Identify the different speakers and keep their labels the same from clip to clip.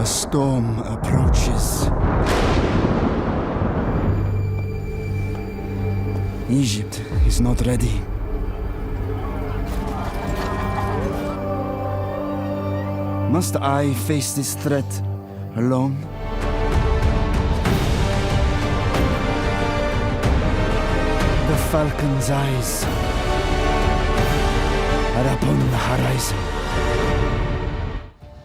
Speaker 1: A storm approaches. Egypt is not ready. Must I face this threat alone? The falcon's eyes are upon the horizon.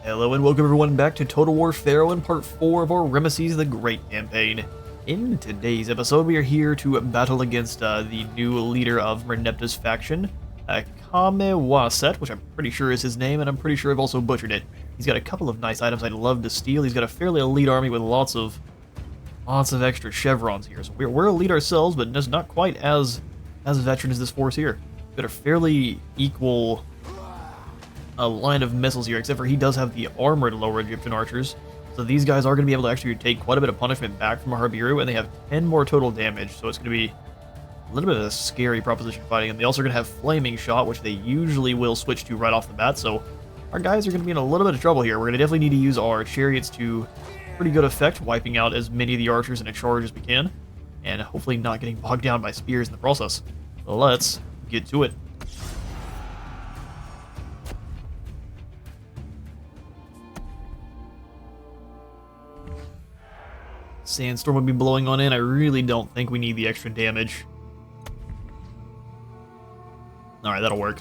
Speaker 2: Hello and welcome everyone back to Total War Pharaoh in part 4 of our Ramesses the Great campaign. In today's episode we are here to battle against the new leader of Murderous faction, Kamewaset, which I'm pretty sure is his name, and I'm pretty sure I've also butchered it. He's got a couple of nice items I'd love to steal. He's got a fairly elite army with lots of extra chevrons here. So we're elite ourselves, but just not quite as veteran as this force here. We've got a fairly equal line of missiles here, except for he does have the armored lower Egyptian archers. So these guys are going to be able to actually take quite a bit of punishment back from Harbiru, and they have 10 more total damage, so it's going to be a little bit of a scary proposition fighting. And they also are going to have flaming shot, which they usually will switch to right off the bat, so our guys are going to be in a little bit of trouble here. We're going to definitely need to use our chariots to pretty good effect, wiping out as many of the archers in a charge as we can, and hopefully not getting bogged down by spears in the process. So let's get to it. Sandstorm would be blowing on in. I really don't think we need the extra damage. Alright, that'll work.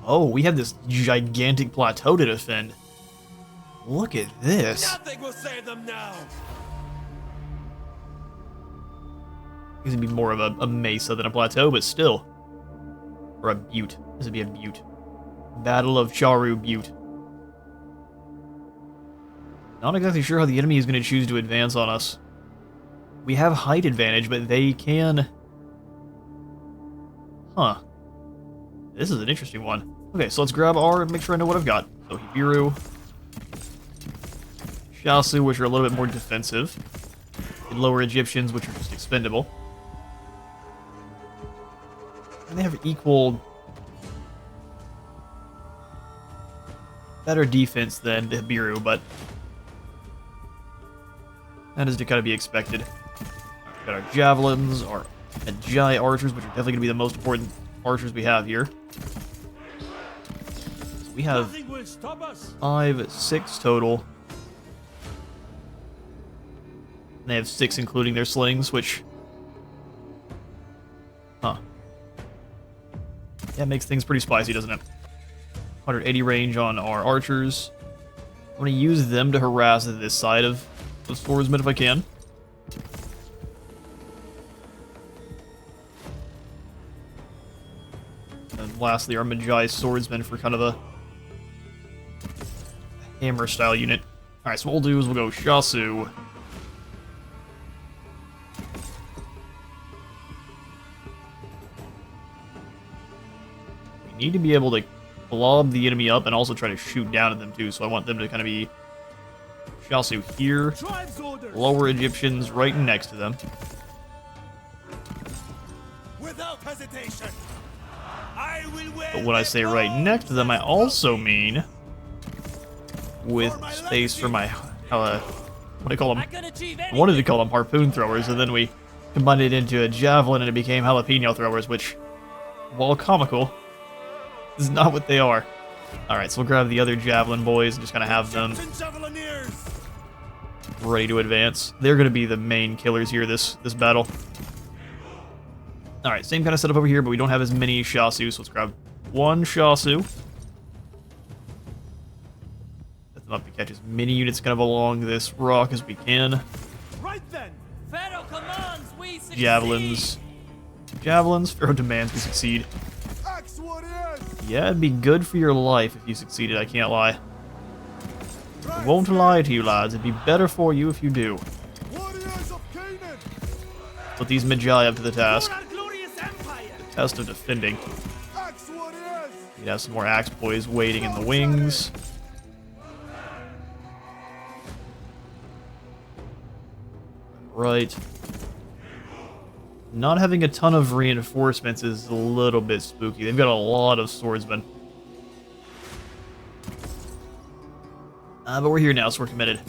Speaker 2: Oh, we have this gigantic plateau to defend. Look at this.
Speaker 3: Nothing will save them now.
Speaker 2: This would be more of a mesa than a plateau, but still. Or a butte. This would be a butte. Battle of Charu Butte. Not exactly sure how the enemy is going to choose to advance on us. We have height advantage, but they can... Huh. This is an interesting one. Okay, so let's grab our... make sure I know what I've got. So Hibiru. Shasu, which are a little bit more defensive. And lower Egyptians, which are just expendable. And they have equal... better defense than the Hibiru, but... that is to kind of be expected. We've got our javelins, our Ajay archers, which are definitely going to be the most important archers we have here. So we have 6 total. And they have 6 including their slings, which... Huh. Yeah, makes things pretty spicy, doesn't it? 180 range on our archers. I'm going to use them to harass this side of the swordsman if I can. And lastly, our Magi swordsman for kind of a hammer style unit. Alright, so what we'll do is we'll go Shasu. We need to be able to blob the enemy up and also try to shoot down at them too, so I want them to kind of be Shasu here, lower Egyptians right next to them.
Speaker 3: Without hesitation,
Speaker 2: But when I say right next to them, I also mean with space for my, what do I call them? I wanted to call them harpoon throwers, and then we combined it into a javelin and it became jalapeno throwers, which, while comical, is not what they are. Alright, so we'll grab the other javelin boys and just kind of have them ready to advance. They're going to be the main killers here this battle. Alright, same kind of setup over here, but we don't have as many Shasu, so let's grab one Shasu. Set them up to catch as many units kind of along this rock as we can.
Speaker 3: Right then.
Speaker 4: Pharaoh commands, we succeed.
Speaker 2: Javelins. Javelins, Pharaoh demands we succeed.
Speaker 3: Axe warriors.
Speaker 2: Yeah, it'd be good for your life if you succeeded, I can't lie. I won't lie to you, lads. It'd be better for you if you do.
Speaker 3: Warriors of Canaan.
Speaker 2: Put these Magi up to the task.
Speaker 3: For our glorious empire.
Speaker 2: The test of defending.
Speaker 3: Axe warriors.
Speaker 2: You'd have some more axe boys waiting in the wings. Right. Not having a ton of reinforcements is a little bit spooky. They've got a lot of swordsmen. But we're here now, so we're committed.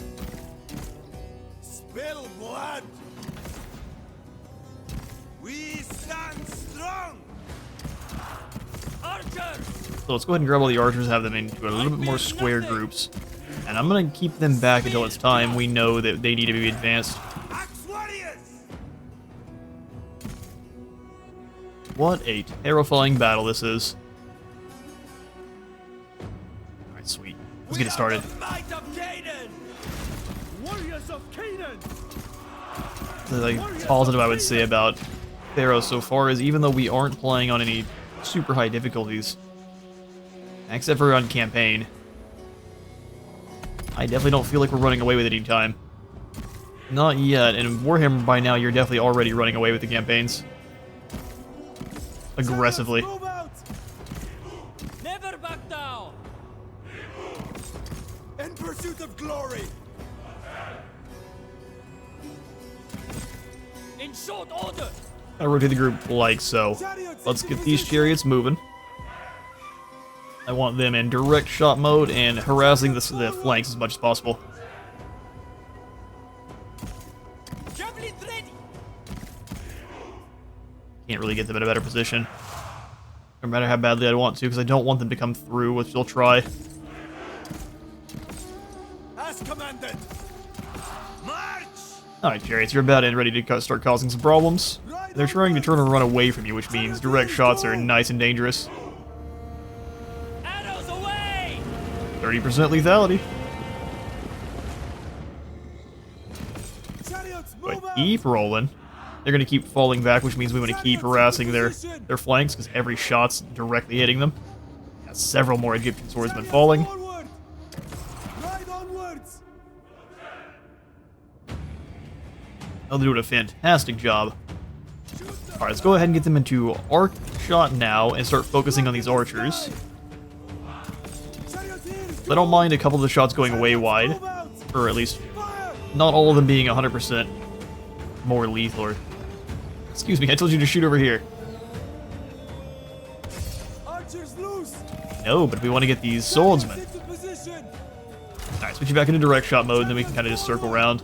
Speaker 3: Spill blood. We stand strong.
Speaker 4: Archers!
Speaker 2: So let's go ahead and grab all the archers and have them into a little bit more square groups. And I'm going to keep them back until it's time we know that they need to be advanced.
Speaker 3: Axe warriors.
Speaker 2: What a terrifying battle this is. Alright, sweet. Let's get it started.
Speaker 3: The might of Canaan. Warriors of Canaan.
Speaker 2: The positive I would say about Pharaoh so far is even though we aren't playing on any super high difficulties, except for on campaign, I definitely don't feel like we're running away with it any time. Not yet, and in Warhammer by now you're definitely already running away with the campaigns. Aggressively.
Speaker 3: Move out.
Speaker 4: Never back down!
Speaker 3: In pursuit of glory.
Speaker 4: In short order!
Speaker 2: I rotate the group like so. Let's get these chariots moving. I want them in direct shot mode and harassing the flanks as much as possible.
Speaker 4: Javelin ready!
Speaker 2: Can't really get them in a better position. No matter how badly I'd want to, because I don't want them to come through, which they'll try.
Speaker 3: As commanded. March.
Speaker 2: Alright, chariots, you're about and ready to start causing some problems. They're trying to turn and run away from you, which means direct shots are nice and dangerous.
Speaker 4: Arrows away!
Speaker 2: 30% lethality.
Speaker 3: Chariots,
Speaker 2: But
Speaker 3: move out.
Speaker 2: keep rolling. They're going to keep falling back, which means we want to keep harassing their flanks, because every shot's directly hitting them. Got several more Egyptian swordsmen falling.
Speaker 3: Forward. Ride onwards.
Speaker 2: They're doing a fantastic job. Alright, let's go ahead and get them into arc shot now and start focusing on these archers.
Speaker 3: Charioteers,
Speaker 2: I don't mind a couple of the shots going way wide,
Speaker 3: move out.
Speaker 2: or at least
Speaker 3: Fire.
Speaker 2: not all of them being 100% more lethal. Or, excuse me, I told you to shoot over here.
Speaker 3: Archers loose.
Speaker 2: No, but we want to get these swordsmen.
Speaker 3: Into position.
Speaker 2: Alright, switch you back into direct shot mode, and then we can kind of just circle around.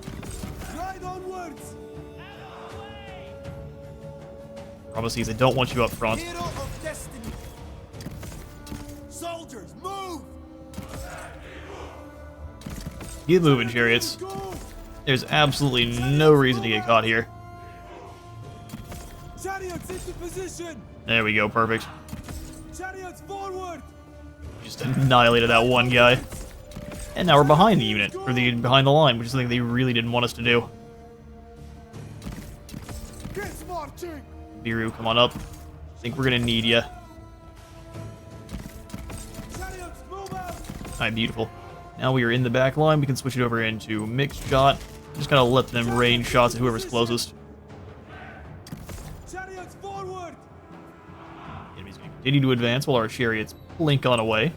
Speaker 3: Ride onwards.
Speaker 2: Ramesses, I don't want you up front.
Speaker 3: Hero of destiny. Soldiers, move.
Speaker 2: Get moving, chariots.
Speaker 3: Go.
Speaker 2: There's absolutely no reason to get caught here.
Speaker 3: Chariots into position.
Speaker 2: There we go, perfect.
Speaker 3: Chariots forward.
Speaker 2: Just annihilated that one guy. And now we're behind the unit, or behind the line, which is something they really didn't want us to do.
Speaker 3: Get marching.
Speaker 2: Viru, come on up. I think we're gonna need ya.
Speaker 3: Chariots, move out.
Speaker 2: Alright, beautiful. Now we are in the back line, we can switch it over into mixed shot. Just kind of let them rain shots at whoever's closest.
Speaker 3: Chariots forward.
Speaker 2: Enemies going to continue to advance while our chariots blink on away.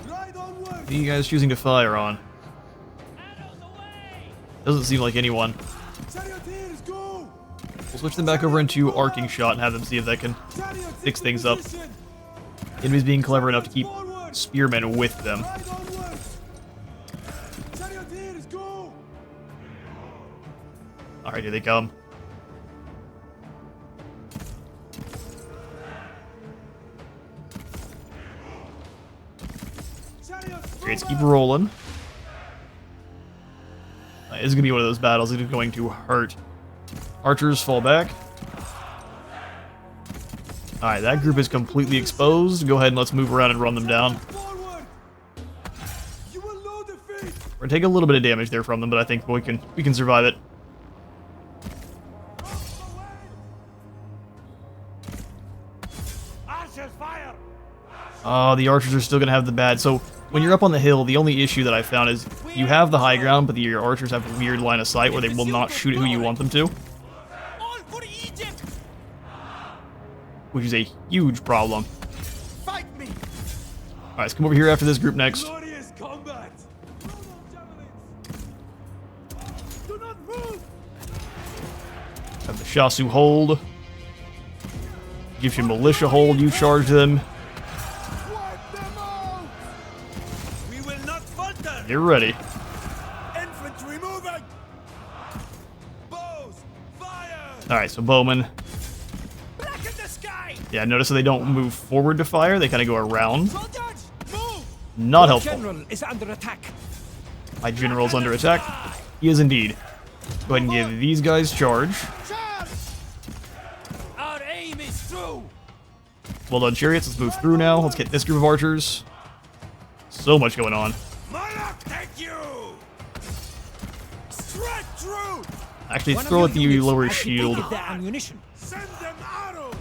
Speaker 3: Ride onward.
Speaker 2: What are you guys choosing to fire on?
Speaker 4: Arrows away!
Speaker 2: Doesn't seem like anyone.
Speaker 3: Charioteers, go.
Speaker 2: We'll switch them back over into arcing shot and have them see if they can
Speaker 3: Chariots
Speaker 2: fix
Speaker 3: into
Speaker 2: things up.
Speaker 3: position.
Speaker 2: Enemies being clever enough to keep
Speaker 3: Forward.
Speaker 2: spearmen with them.
Speaker 3: Ride onwards. Charioteers, go.
Speaker 2: Alright, here they come.
Speaker 3: Chariots,
Speaker 2: Chariots
Speaker 3: move
Speaker 2: keep
Speaker 3: out.
Speaker 2: rolling. This is going to be one of those battles that is going to hurt. Archers fall back. Alright, that group is completely exposed. Go ahead and let's move around and run them down.
Speaker 3: Forward. You will know defeat.
Speaker 2: We're gonna take a little bit of damage there from them, but I think we can survive it.
Speaker 3: Archers, fire.
Speaker 2: Oh, the archers are still gonna have the bad. So when you're up on the hill, the only issue that I found is you have the high ground, but your archers have a weird line of sight where they will not shoot who you want them to,
Speaker 4: All for Egypt!
Speaker 2: which is a huge problem.
Speaker 3: Fight me.
Speaker 2: Alright, let's come over here after this group next.
Speaker 3: Glorious combat. Throw those javelins. Do not move.
Speaker 2: Have the Shasu hold. Gives you militia hold, you charge them.
Speaker 3: We will not falter.
Speaker 2: You're ready.
Speaker 3: Infantry moving. Bows, fire.
Speaker 2: Alright, so bowmen.
Speaker 4: Black in the sky!
Speaker 2: Yeah, notice that they don't move forward to fire, they kind of go around.
Speaker 4: Soldiers, move!
Speaker 2: Not helpful.
Speaker 4: General is under attack.
Speaker 2: My general's under attack. He is indeed. Go ahead and give these guys charge.
Speaker 4: Our aim is through.
Speaker 2: Well done, chariots. Let's move through now. Let's get this group of archers. So much going on.
Speaker 3: Moloch, take you. Straight through.
Speaker 2: Actually,
Speaker 4: One of
Speaker 2: throw
Speaker 4: your
Speaker 2: at the
Speaker 4: units
Speaker 2: lower
Speaker 4: has
Speaker 2: shield.
Speaker 4: depleted their ammunition.
Speaker 3: Send them arrows.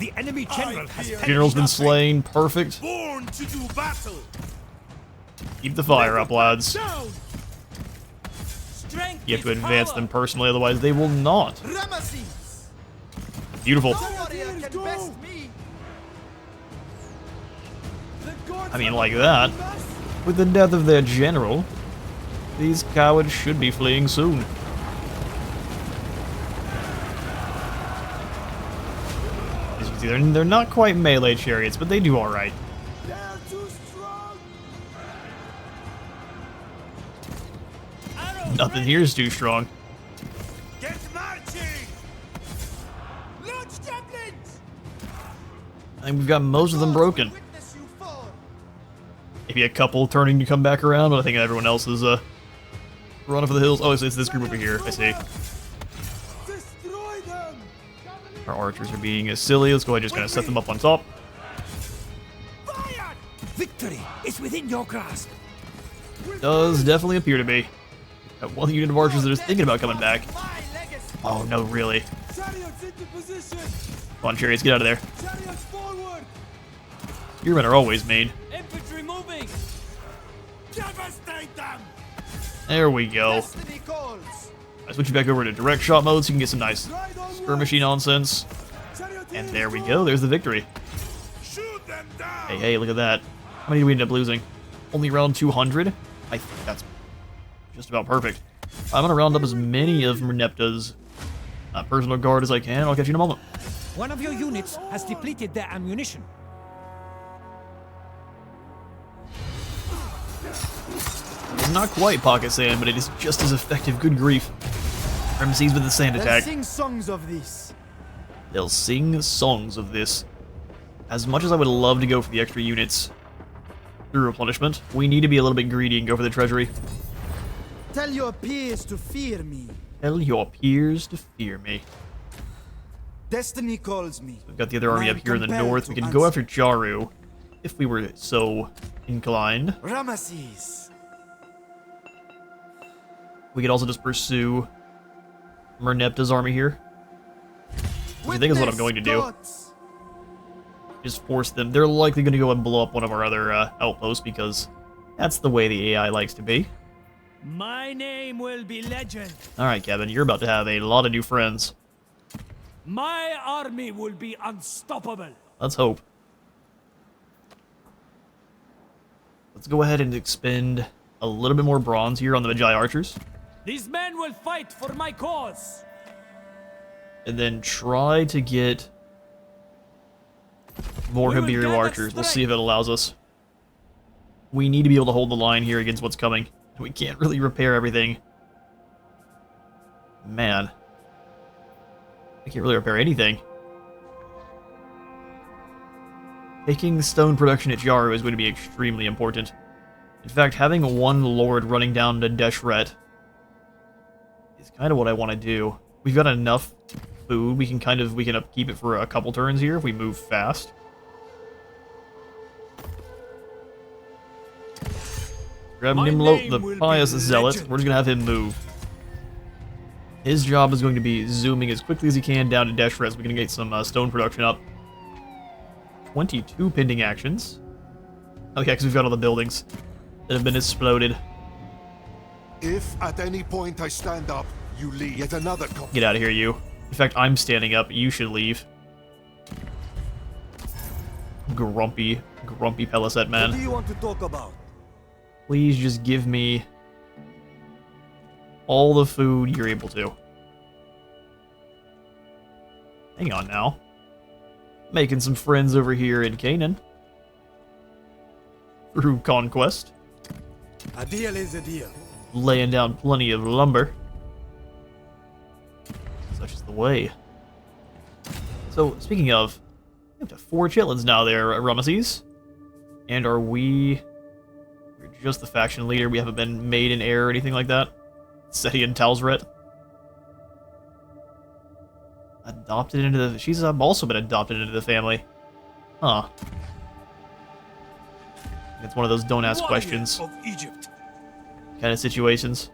Speaker 4: The enemy general has perished.
Speaker 2: General's been slain. Perfect.
Speaker 3: Born to do battle.
Speaker 2: Keep the fire up, lads.
Speaker 3: Down.
Speaker 4: Strength
Speaker 2: You have to
Speaker 4: is
Speaker 2: advance
Speaker 4: power.
Speaker 2: them personally, otherwise they will not.
Speaker 3: Ramesses.
Speaker 2: Beautiful.
Speaker 3: Warrior can best me.
Speaker 2: I mean, like that. With the death of their general, these cowards should be fleeing soon. As you can see, they're not quite melee chariots, but they do alright.
Speaker 3: They're too strong.
Speaker 4: Arrows
Speaker 2: Nothing
Speaker 4: ready.
Speaker 2: here is too strong.
Speaker 3: Get marching.
Speaker 4: Launch javelins.
Speaker 2: I think we've got most of them broken.
Speaker 3: Witness you fall.
Speaker 2: Maybe a couple turning to come back around, but I think everyone else is running for the hills. Oh, it's this group over here. I see.
Speaker 3: Destroy them.
Speaker 2: Our archers are being silly. Let's go ahead and just kind of set them up on top.
Speaker 4: Fire! Victory is within your grasp.
Speaker 2: Does definitely appear to be. Got one unit of archers that is thinking about coming back.
Speaker 3: My legacy.
Speaker 2: Oh, no, really.
Speaker 3: Chariots into position.
Speaker 2: Come on, chariots, get out of there.
Speaker 3: Chariots forward.
Speaker 2: Your men are always mean.
Speaker 4: Infantry moving.
Speaker 3: Devastate them.
Speaker 2: There we go.
Speaker 3: Destiny calls.
Speaker 2: I switch you back over to direct shot mode so you can get some nice
Speaker 3: Ride onward.
Speaker 2: skirmishy nonsense. And there we go. There's the victory.
Speaker 3: Shoot them down.
Speaker 2: Hey, hey, look at that. How many did we end up losing? Only around 200? I think that's just about perfect. I'm going to round up as many of Merneptah's personal guard as I can. I'll catch you in a moment.
Speaker 4: One of your units has depleted their ammunition.
Speaker 2: It's not quite pocket sand, but it is just as effective. Good grief. Ramesses with the sand attack.
Speaker 3: Sing songs of this.
Speaker 2: They'll sing songs of this. As much as I would love to go for the extra units through replenishment, we need to be a little bit greedy and go for the treasury.
Speaker 3: Tell your peers to fear me.
Speaker 2: Tell your peers to fear me.
Speaker 3: Destiny calls me.
Speaker 2: We've got the other army
Speaker 3: I'm
Speaker 2: up here in the
Speaker 3: compelled
Speaker 2: north.
Speaker 3: to
Speaker 2: We can go
Speaker 3: answer.
Speaker 2: after Jaru, if we were so inclined.
Speaker 3: Ramesses.
Speaker 2: We could also just pursue Merneptah's army here. Which I think is what I'm going to do.
Speaker 3: Gods.
Speaker 2: Just force them. They're likely going to go and blow up one of our other outposts because that's the way the AI likes to be.
Speaker 4: My name will be legend.
Speaker 2: Alright, Kevin, you're about to have a lot of new friends.
Speaker 4: My army will be unstoppable.
Speaker 2: Let's hope. Let's go ahead and expend a little bit more bronze here on the Magi archers.
Speaker 4: These men will fight for my cause.
Speaker 2: And then try to get more
Speaker 4: We will
Speaker 2: Habiru
Speaker 4: gather
Speaker 2: archers. We'll see if
Speaker 4: strength.
Speaker 2: it allows us. We need to be able to hold the line here against what's coming. We can't really repair everything. Man. I can't really repair anything. Taking stone production at Jaru is going to be extremely important. In fact, having one lord running down to Deshret is kind of what I want to do. We've got enough food. We can upkeep it for a couple turns here if we move fast. Grab
Speaker 4: My
Speaker 2: Nimlo,
Speaker 4: name
Speaker 2: the
Speaker 4: will be
Speaker 2: pious zealot.
Speaker 4: legend.
Speaker 2: We're just gonna have him move. His job is going to be zooming as quickly as he can down to Deshret so we can get some stone production up. 22 pending actions. Oh yeah, because we've got all the buildings that have been exploded.
Speaker 5: If at any point I stand up, you lead yet another
Speaker 2: Get out of here, you. In fact, I'm standing up. You should leave. Grumpy Pelicet
Speaker 3: What do
Speaker 2: man.
Speaker 3: you want to talk about?
Speaker 2: Please just give me all the food you're able to. Hang on now. Making some friends over here in Canaan. Through conquest.
Speaker 3: A deal is a deal.
Speaker 2: Laying down plenty of lumber. Such is the way. So, speaking of, we have to 4 chitlins now there, Ramesses. And are we're just the faction leader, we haven't been made in heir or anything like that? Seti and Talsret. Adopted into the... She's also been adopted into the family. Huh. It's one of those don't ask questions
Speaker 3: Of Egypt.
Speaker 2: kind of situations.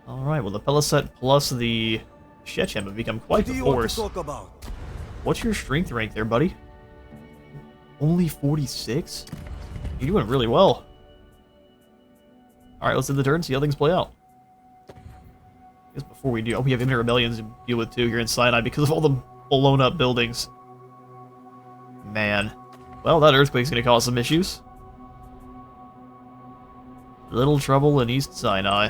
Speaker 2: Alright, well the Peliset plus the Shechem have become quite the force.
Speaker 3: Talk about?
Speaker 2: What's your strength rank there, buddy? Only 46? You're doing really well. Alright, let's end the turn, see how things play out. I guess before we do... Oh, we have imminent rebellions to deal with too here in Sinai because of all the blown up buildings. Man. Well, that earthquake's gonna cause some issues. Little trouble in East Sinai.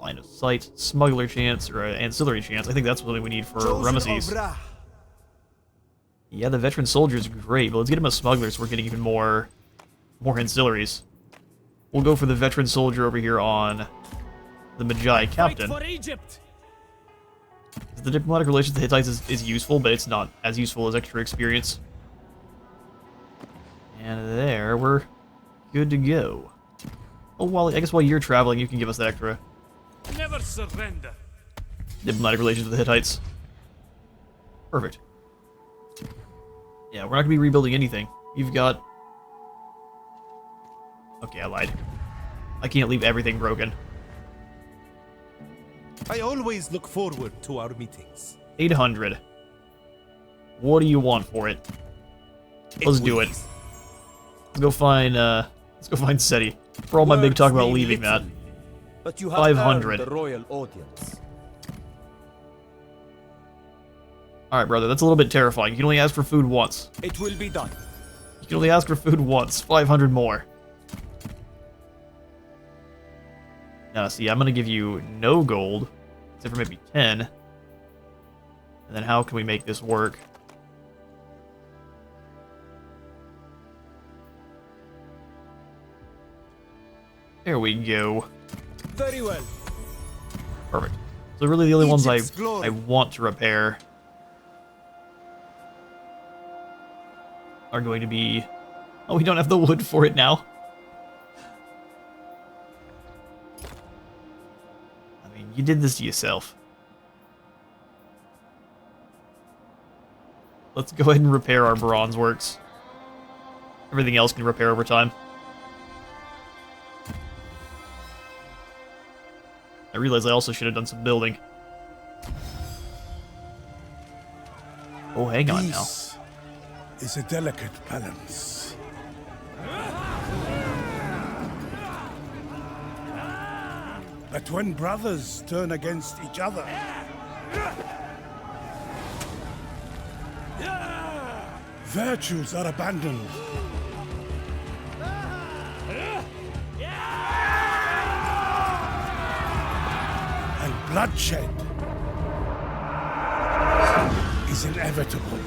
Speaker 2: Line of sight, smuggler chance, or ancillary chance. I think that's what we need for Ramesses. Yeah, the veteran soldier's great, but let's get him a smuggler so we're getting even more ancillaries. We'll go for the veteran soldier over here on the Magi captain.
Speaker 4: Fight for Egypt.
Speaker 2: The diplomatic relations with the Hittites is useful, but it's not as useful as extra experience. And there, we're good to go. Oh, well, I guess while you're traveling, you can give us that extra
Speaker 3: Never surrender.
Speaker 2: diplomatic relations with the Hittites. Perfect. Yeah, we're not going to be rebuilding anything. You've got... Okay, I lied. I can't leave everything broken.
Speaker 3: I always look forward to our meetings.
Speaker 2: 800. What do you want for it? Let's do it. Let's go find Seti. For all my big talk about leaving that.
Speaker 3: But you have
Speaker 2: 500.
Speaker 3: earned the royal audience.
Speaker 2: Alright, brother, that's a little bit terrifying. You can only ask for food once.
Speaker 3: It will be done.
Speaker 2: You can only ask for food once. 500 more. Now, see, I'm gonna give you no gold. Except for maybe 10. And then how can we make this work? There we go.
Speaker 3: Very well.
Speaker 2: Perfect. So really the only ones
Speaker 3: Egypt's glory.
Speaker 2: I want to repair are going to be... Oh, we don't have the wood for it now. I mean, you did this to yourself. Let's go ahead and repair our bronze works. Everything else can repair over time. I realize I also should have done some building. Oh, hang on now.
Speaker 6: Peace is a delicate balance. But when brothers turn against each other, virtues are abandoned. And bloodshed is inevitable.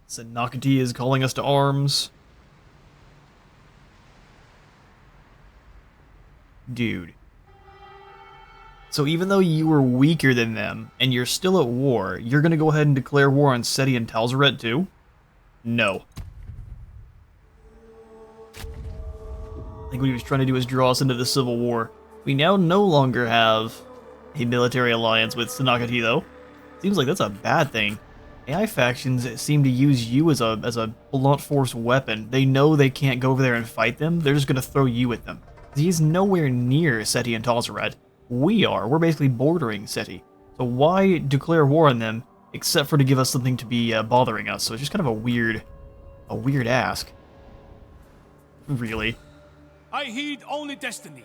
Speaker 2: Senakati is calling us to arms. Dude. So even though you were weaker than them, and you're still at war, you're gonna go ahead and declare war on Seti and Talsret too? No. I think what he was trying to do is draw us into the Civil War. We now no longer have a military alliance with Senakati though. Seems like that's a bad thing. AI factions seem to use you as a blunt force weapon. They know they can't go over there and fight them, they're just gonna throw you at them. He's nowhere near Seti and Talsret. We are. We're basically bordering Seti. So why declare war on them, except for to give us something to be bothering us? So it's just kind of a weird ask. Really.
Speaker 3: I heed only destiny.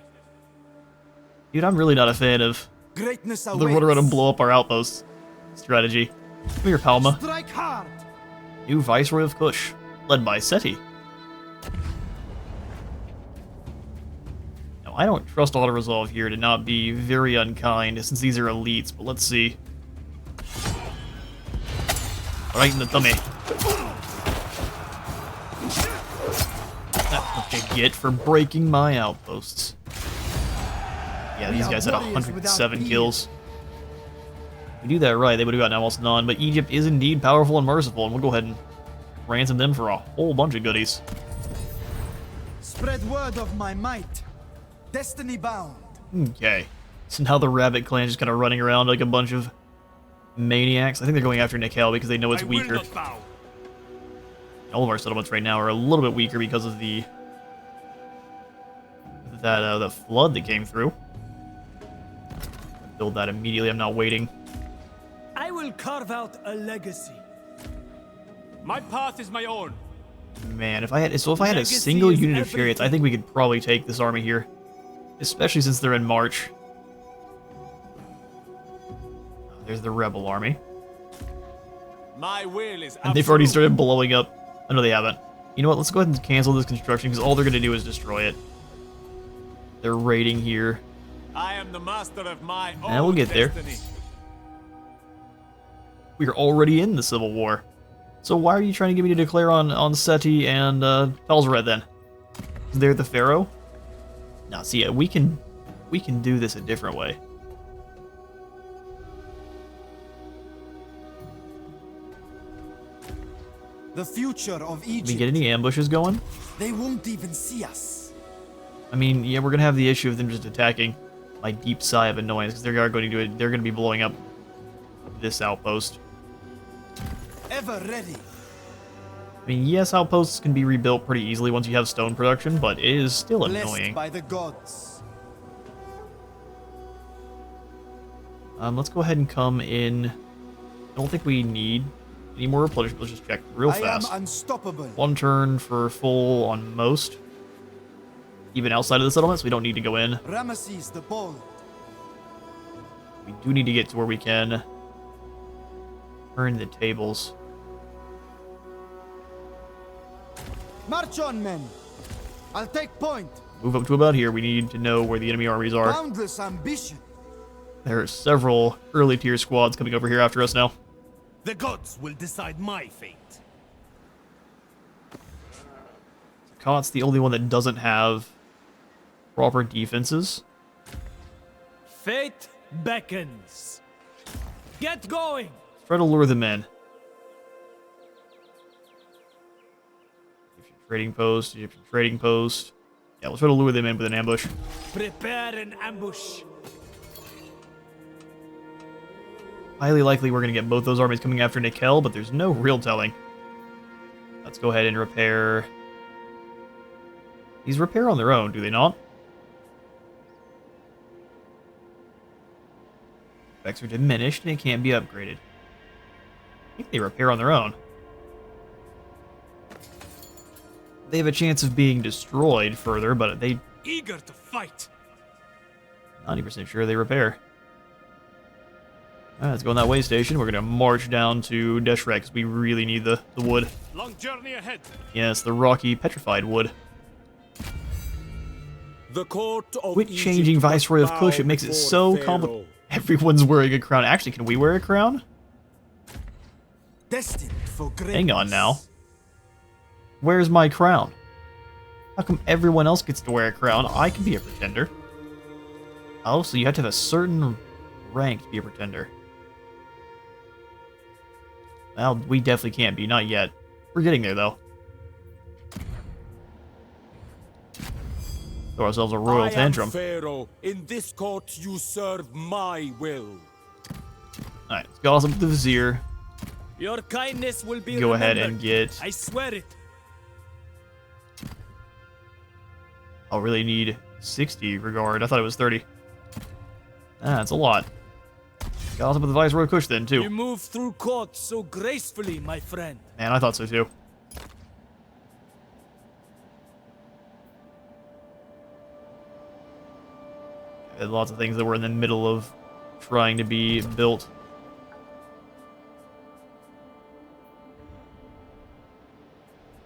Speaker 2: Dude, I'm really not a fan of
Speaker 1: Greatness
Speaker 2: They'll run around and blow up our outposts. Strategy. Come here, Palma.
Speaker 1: Strike hard.
Speaker 2: New Viceroy of Kush, led by Seti. Now, I don't trust Auto Resolve here to not be very unkind, since these are elites, but let's see. Right in the tummy. That's what you get for breaking my outposts. Yeah, these guys had 107 kills. If we do that right, they would have gotten almost none, but Egypt is indeed powerful and merciful, and we'll go ahead and ransom them for a whole bunch of goodies.
Speaker 1: Spread word of my might. Destiny bound.
Speaker 2: Okay. So now the Rabbit clan is just kind of running around like a bunch of maniacs. I think they're going after Nikel because they know it's weaker. All of our settlements right now are a little bit weaker because of the that flood that came through. Build that immediately. I'm not waiting.
Speaker 4: I will carve out a legacy.
Speaker 3: My path is my own.
Speaker 2: Man, if I had a
Speaker 4: Legacy
Speaker 2: single
Speaker 4: is
Speaker 2: unit of chariots, I
Speaker 4: everything.
Speaker 2: think we could probably take this army here, especially since they're in March. There's the rebel army,
Speaker 3: My will is
Speaker 2: and they've already started blowing up. Oh, no, they haven't. You know what? Let's go ahead and cancel this construction because all they're going to do is destroy it. They're raiding here.
Speaker 3: I am the master of my own
Speaker 2: And we'll get there.
Speaker 3: destiny.
Speaker 2: We are already in the Civil War. So why are you trying to get me to declare on Seti and Pelzred then? They're the Pharaoh? Now, see, we can do this a different way.
Speaker 1: The future of
Speaker 2: Can we
Speaker 1: Egypt.
Speaker 2: get any ambushes going?
Speaker 1: They won't even see us.
Speaker 2: I mean, yeah, we're gonna have the issue of them just attacking. My deep sigh of annoyance because they're going to do it. They're going to be blowing up this outpost.
Speaker 1: Ever ready.
Speaker 2: I mean, yes, outposts can be rebuilt pretty easily once you have stone production, but it is still
Speaker 1: Blessed
Speaker 2: annoying.
Speaker 1: by the gods.
Speaker 2: Let's go ahead and come in. I don't think we need any more replenishment. Let's just check real fast.
Speaker 1: I am unstoppable.
Speaker 2: One turn for full on most. Even outside of the settlements, we don't need to go in.
Speaker 1: Ramesses the bold.
Speaker 2: We do need to get to where we can turn the tables.
Speaker 1: March on, men. I'll take point.
Speaker 2: Move up to about here. We need to know where the enemy armies are.
Speaker 1: Boundless ambition.
Speaker 2: There are several early tier squads coming over here after us now.
Speaker 3: The gods will decide my fate.
Speaker 2: Kot's the only one that doesn't have proper defenses.
Speaker 4: Fate beckons. Get going.
Speaker 2: Let's try to lure them in. Egyptian trading post, Egyptian trading post. Yeah, let's try to lure them in with an ambush.
Speaker 4: Prepare an ambush.
Speaker 2: Highly likely we're going to get both those armies coming after Nikel, but there's no real telling. Let's go ahead and repair. These repair on their own, do they not? Effects are diminished and it can't be upgraded. I think they repair on their own. They have a chance of being destroyed further, but they
Speaker 3: Eager to fight.
Speaker 2: 90% sure they repair. Alright, let's go on that way station. We're going to march down to Deshret because we really need the wood.
Speaker 3: Long journey ahead.
Speaker 2: Yes, the rocky, petrified wood.
Speaker 7: The court of
Speaker 2: Quit
Speaker 7: Egypt
Speaker 2: changing
Speaker 7: must
Speaker 2: Viceroy of
Speaker 7: bow
Speaker 2: Kush. It makes it
Speaker 7: before
Speaker 2: so
Speaker 7: Pharaoh.
Speaker 2: complicated. Everyone's wearing a crown. Actually, can we wear a crown?
Speaker 1: Destined for greatness.
Speaker 2: Hang on now. Where's my crown? How come everyone else gets to wear a crown? I can be a pretender. Oh, so you have to have a certain rank to be a pretender. Well, we definitely can't be. Not yet. We're getting there, though. Throw ourselves a royal
Speaker 7: I
Speaker 2: tantrum.
Speaker 7: am Pharaoh. In this court you serve my will.
Speaker 2: Alright, let's go with the Vizier.
Speaker 4: Your kindness will be
Speaker 2: Go ahead
Speaker 4: remembered.
Speaker 2: and get...
Speaker 4: I swear it.
Speaker 2: I'll really need 60 regard. I thought it was 30. Ah, that's a lot. Got us up with the Viceroy of Kush then,
Speaker 4: You
Speaker 2: too.
Speaker 4: move through court so gracefully, my friend.
Speaker 2: Man, I thought so, too. Had lots of things that were in the middle of trying to be built.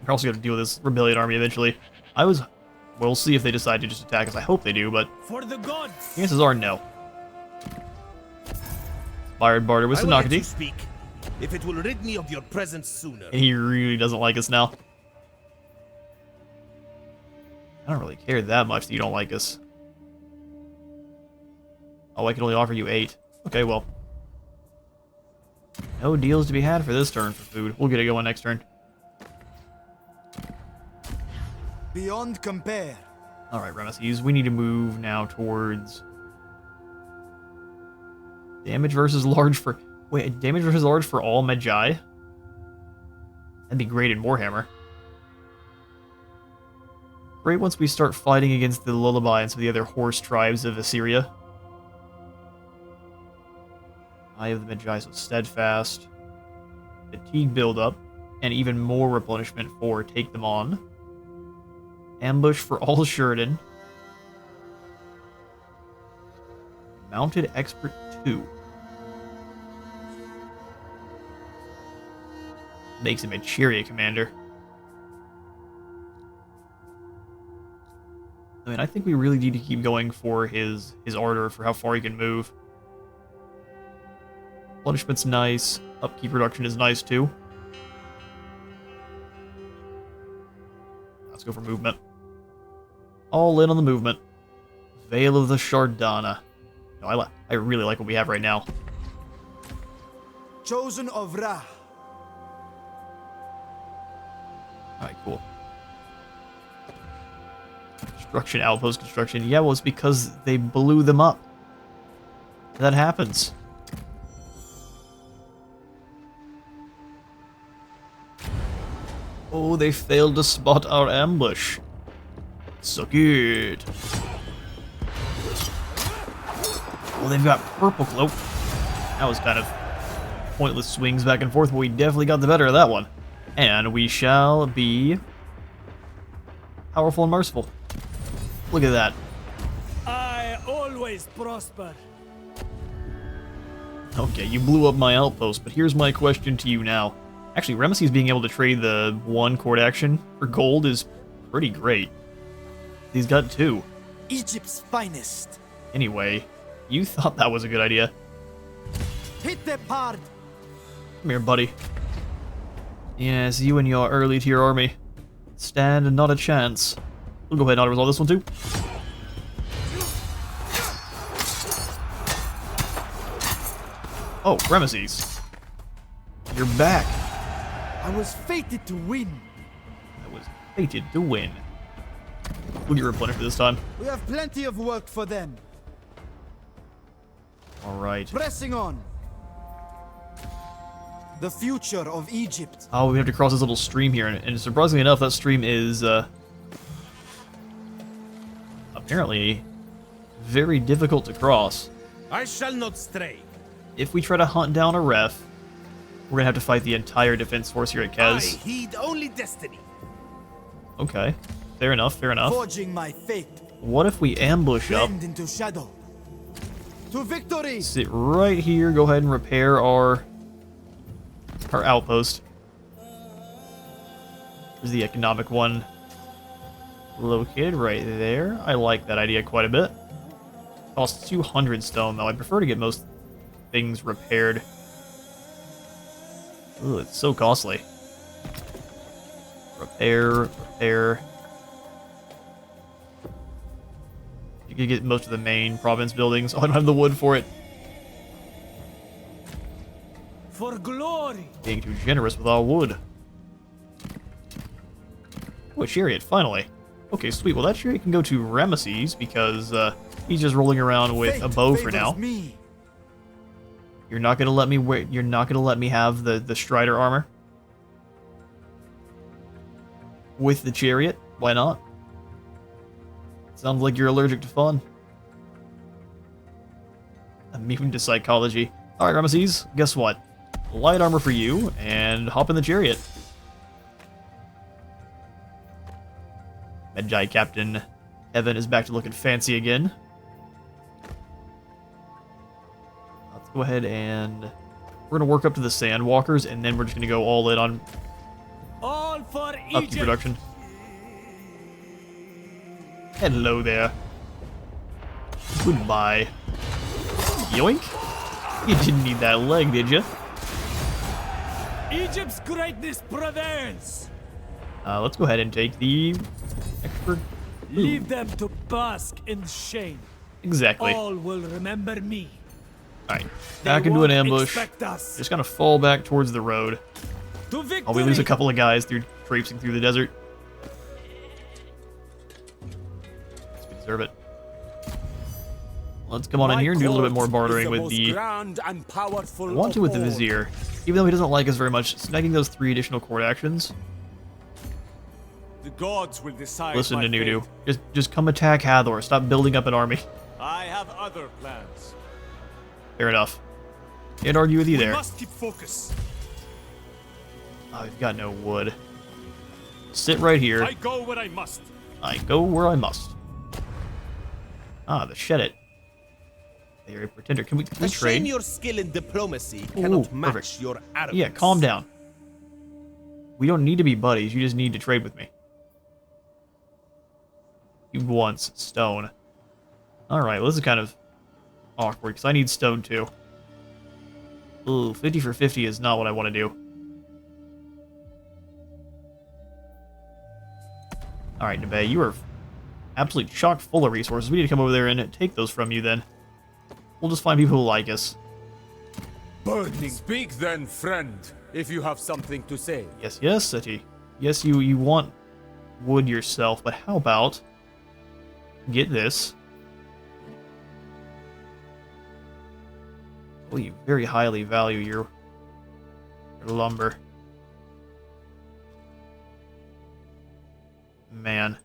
Speaker 2: We're also going to deal with this rebellion army eventually. We'll see if they decide to just attack us. I hope they do, but
Speaker 4: For the gods.
Speaker 2: chances are no. Fired barter with
Speaker 3: I will let you
Speaker 2: Sanakati.
Speaker 3: speak, if it will rid me of your presence sooner.
Speaker 2: And he really doesn't like us now. I don't really care that much that you don't like us. Oh, I can only offer you 8. Okay, well. No deals to be had for this turn for food. We'll get it going next turn.
Speaker 1: Beyond compare.
Speaker 2: Alright, Ramesses, we need to move now towards... Damage versus large for... Wait, damage versus large for all Magi? That'd be great in Warhammer. Great once we start fighting against the Lullaby and some of the other horse tribes of Assyria. Eye of the Magi, so steadfast. Fatigue buildup, and even more replenishment for Take Them On. Ambush for all Sheridan. Mounted Expert 2. Makes him a chariot commander. I mean, I think we really need to keep going for his ardor for how far he can move. Punishment's nice. Upkeep reduction is nice too. Let's go for movement. All in on the movement. Veil of the Shardana. No, I really like what we have right now.
Speaker 1: Chosen of Ra.
Speaker 2: Alright, cool. Construction, outpost construction. Yeah, well, it's because they blew them up. That happens. Oh, they failed to spot our ambush. Suck it. Well, they've got purple cloak. That was kind of pointless swings back and forth, but we definitely got the better of that one. And we shall be powerful and merciful. Look at that.
Speaker 4: I always prosper.
Speaker 2: Okay, you blew up my outpost, but here's my question to you now. Actually, Ramesses being able to trade the 1 court action for gold is pretty great. He's got 2.
Speaker 1: Egypt's finest.
Speaker 2: Anyway, you thought that was a good idea.
Speaker 1: Hit the part.
Speaker 2: Come here, buddy. Yes, you and your early tier army. Stand not a chance. We'll go ahead and auto-resolve this one too. Oh, Ramesses. You're back.
Speaker 1: I was fated to win.
Speaker 2: I was fated to win. We'll get replenished this time.
Speaker 1: We have plenty of work for them.
Speaker 2: Alright.
Speaker 1: Pressing on. The future of Egypt.
Speaker 2: Oh, we have to cross this little stream here, and surprisingly enough, that stream is, apparently very difficult to cross.
Speaker 3: I shall not stray.
Speaker 2: If we try to hunt down a ref, we're gonna have to fight the entire defense force here at
Speaker 3: I
Speaker 2: Kez.
Speaker 3: heed only destiny.
Speaker 2: Okay. Fair enough, fair enough.
Speaker 1: Forging my fate.
Speaker 2: What if we ambush up?
Speaker 1: Blend into shadow. To victory.
Speaker 2: Sit right here, go ahead and repair our outpost. There's the economic one located right there. I like that idea quite a bit. Costs 200 stone, though. I prefer to get most things repaired. Ooh, it's so costly. Repair. You could get most of the main province buildings. Oh, I don't have the wood for it.
Speaker 4: For glory.
Speaker 2: Being too generous with our wood. Oh, a chariot, finally. Okay, sweet. Well, that chariot can go to Ramesses because he's just rolling around with a bow for now.
Speaker 1: Me.
Speaker 2: You're not gonna let me wear. You're not gonna let me have the Strider armor with the chariot. Why not? Sounds like you're allergic to fun. I'm immune to psychology. All right, Ramesses. Guess what? Light armor for you, and hop in the chariot. Magi Captain Evan is back to looking fancy again. Let's go ahead and we're gonna work up to the Sandwalkers, and then we're just gonna go all in on
Speaker 4: All for
Speaker 2: upkeep
Speaker 4: Egypt.
Speaker 2: production. Hello there. Goodbye. Yoink. You didn't need that leg, did you?
Speaker 4: Egypt's greatness prevails.
Speaker 2: Let's go ahead and take the extra.
Speaker 4: Leave them to bask in shame.
Speaker 2: Exactly.
Speaker 4: All will remember me.
Speaker 2: Alright,
Speaker 4: They
Speaker 2: back into an
Speaker 4: won't
Speaker 2: ambush.
Speaker 4: expect us.
Speaker 2: Just gonna fall back towards the road.
Speaker 4: To victory.
Speaker 2: Oh, we lose a couple of guys through traipsing through the desert. We deserve it. Let's come on in
Speaker 7: My
Speaker 2: here and do a little bit more
Speaker 7: court
Speaker 2: bartering
Speaker 7: is
Speaker 2: with
Speaker 7: most
Speaker 2: the...
Speaker 7: grand and powerful
Speaker 2: I want to
Speaker 7: of
Speaker 2: with the
Speaker 7: all.
Speaker 2: Vizier. Even though he doesn't like us very much, snagging those 3 additional court actions.
Speaker 7: The gods will decide.
Speaker 2: Listen
Speaker 7: my
Speaker 2: to Nudu.
Speaker 7: fate.
Speaker 2: Just come attack Hathor. Stop building up an army.
Speaker 7: I have other plans.
Speaker 2: Fair enough. Can't argue with you
Speaker 7: We
Speaker 2: there.
Speaker 7: must keep focus.
Speaker 2: Oh, I've got no wood. Sit right here.
Speaker 7: I go where I must.
Speaker 2: I go where I must. Ah, the shed it. You're a pretender. Can we
Speaker 8: A shame
Speaker 2: trade?
Speaker 8: your skill in diplomacy cannot match
Speaker 2: perfect.
Speaker 8: your arrogance.
Speaker 2: Yeah, calm down. We don't need to be buddies. You just need to trade with me. You wants stone. Alright, well, this is kind of awkward, because I need stone too. Ooh, 50 for 50 is not what I want to do. Alright, Nebe, you are absolutely chock full of resources. We need to come over there and take those from you then. We'll just find people who like us.
Speaker 7: Burning. Speak then, friend, if you have something to say.
Speaker 2: Yes, yes, Seti. Yes, you want wood yourself, but how about... get this. Well, you very highly value your lumber. Man.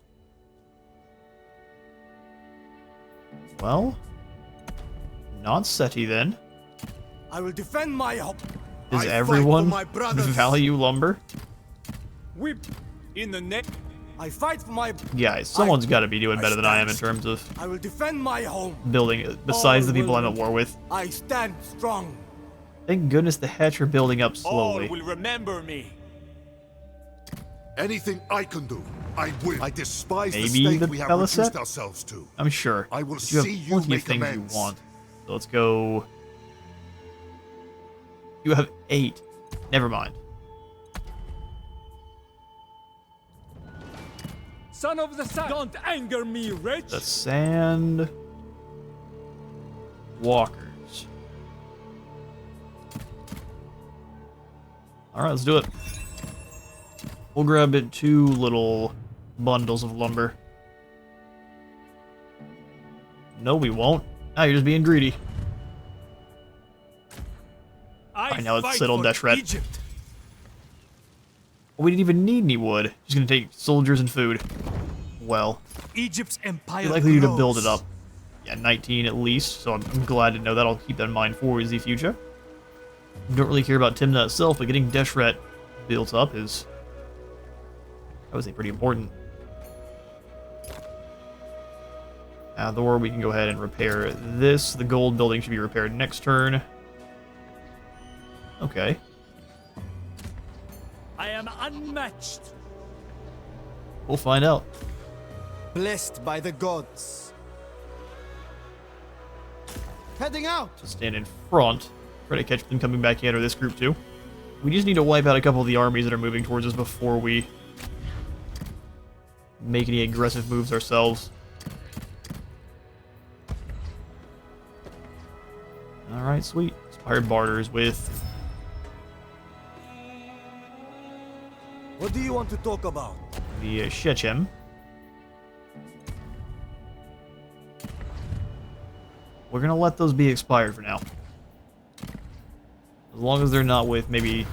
Speaker 2: Well, not Seti then.
Speaker 4: I will defend my home.
Speaker 2: Does
Speaker 5: I fight
Speaker 2: everyone
Speaker 5: for my brothers.
Speaker 2: value lumber?
Speaker 7: Whip in the neck.
Speaker 4: I fight for my.
Speaker 2: Guys, someone's got to be doing better than I am in terms of
Speaker 4: I will defend my home.
Speaker 2: building, besides
Speaker 4: All
Speaker 2: the people I'm
Speaker 4: will-
Speaker 2: at war with.
Speaker 4: I stand strong.
Speaker 2: Thank goodness the Hatch are building up
Speaker 7: All
Speaker 2: slowly.
Speaker 7: will remember me.
Speaker 5: Anything I can do, I will. I despise
Speaker 2: Maybe
Speaker 5: the state
Speaker 2: the
Speaker 5: we have
Speaker 2: Palisade?
Speaker 5: reduced ourselves to.
Speaker 2: I'm sure.
Speaker 5: I will
Speaker 2: But you have
Speaker 5: see you
Speaker 2: plenty of
Speaker 5: make
Speaker 2: things
Speaker 5: amends.
Speaker 2: you want. So let's go. You have 8. Never mind.
Speaker 4: Son of the sun. Don't anger me, rich.
Speaker 2: The Sand Walkers. Alright, let's do it. We'll grab it 2 little bundles of lumber. No, we won't. Now you're just being greedy. Alright, now let's settle Deshret.
Speaker 4: Egypt.
Speaker 2: We didn't even need any wood. Just gonna take soldiers and food. Well,
Speaker 4: Egypt's empire.
Speaker 2: you're likely to
Speaker 4: grows.
Speaker 2: build it up. Yeah, 19 at least, so I'm glad to know that. I'll keep that in mind for the future. Don't really care about Timna itself, but getting Deshret built up is, I would say, pretty important. Hathor, we can go ahead and repair this. The gold building should be repaired next turn. Okay.
Speaker 4: I am unmatched.
Speaker 2: We'll find out.
Speaker 1: Blessed by the gods. Heading out.
Speaker 2: To stand in front, try to catch them coming back in, or this group too. We just need to wipe out a couple of the armies that are moving towards us before we make any aggressive moves ourselves. Alright, sweet. Inspired barters with...
Speaker 4: What do you want to talk about?
Speaker 2: the Shechem. We're gonna let those be expired for now. As long as they're not with maybe...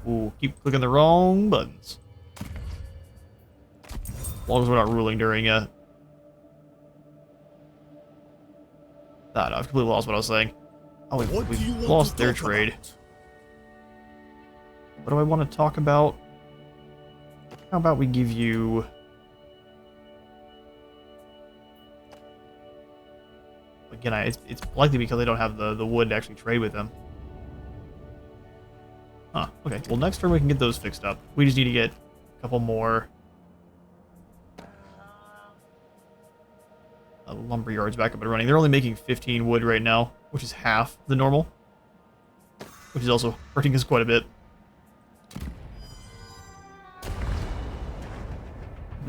Speaker 2: Ooh, keep clicking the wrong buttons. As long as we're not ruling during a... Ah, no, I've completely lost what I was saying. Oh,
Speaker 5: What do you
Speaker 2: we've
Speaker 5: want
Speaker 2: lost
Speaker 5: to
Speaker 2: their
Speaker 5: talk
Speaker 2: trade.
Speaker 5: about?
Speaker 2: What do I want to talk about? How about we give you... Again, it's likely because they don't have the wood to actually trade with them. Huh, okay. Well, next turn we can get those fixed up. We just need to get a couple more lumber yards back up and running. They're only making 15 wood right now, which is half the normal. Which is also hurting us quite a bit.